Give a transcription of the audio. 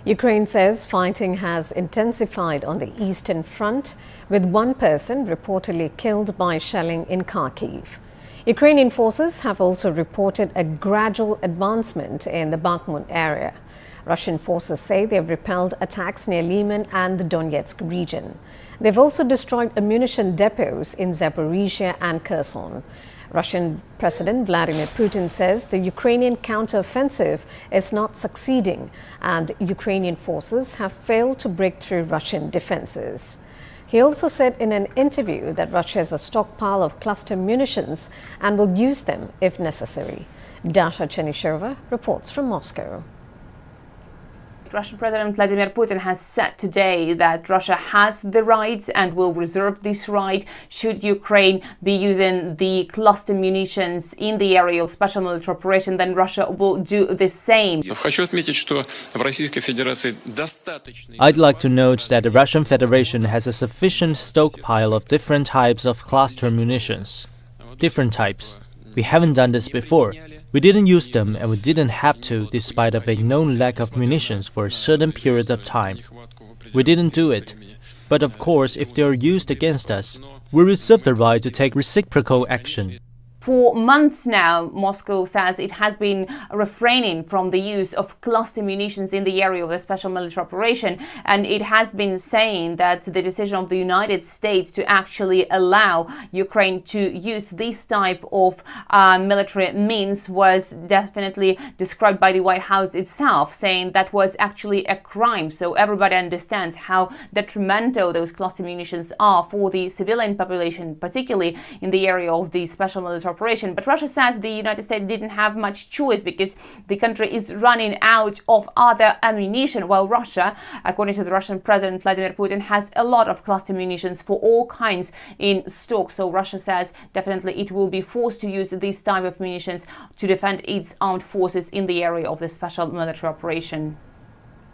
Ukraine says fighting has intensified on the eastern front, with one person reportedly killed by shelling in Kharkiv. Ukrainian forces have also reported a gradual advancement in the Bakhmut area. Russian forces say they have repelled attacks near Lyman and the Donetsk region. They've also destroyed ammunition depots in Zaporizhzhia and Kherson. Russian President Vladimir Putin says the Ukrainian counteroffensive is not succeeding and Ukrainian forces have failed to break through Russian defenses. He also said in an interview that Russia has a stockpile of cluster munitions and will use them if necessary. Dasha Chernyshova reports from Moscow. Russian President Vladimir Putin has said today that Russia has the right and will reserve this right should Ukraine be using the cluster munitions in the area of special military operation, then Russia will do the same. I'd like to note that the Russian Federation has a sufficient stockpile of different types of cluster munitions. Different types. We haven't done this before. We didn't use them and we didn't have to despite of a known lack of munitions for a certain period of time. We didn't do it. But of course, if they are used against us, we reserve the right to take reciprocal action. For months now, Moscow says it has been refraining from the use of cluster munitions in the area of the special military operation, and it has been saying that the decision of the United States to actually allow Ukraine to use this type of military means was definitely described by the White House itself, saying that was actually a crime. So everybody understands how detrimental those cluster munitions are for the civilian population, particularly in the area of the special military operation. But Russia says the United States didn't have much choice because the country is running out of other ammunition, while Russia, according to the Russian President Vladimir Putin, has a lot of cluster munitions for all kinds in stock. So Russia says definitely it will be forced to use this type of munitions to defend its armed forces in the area of the special military operation.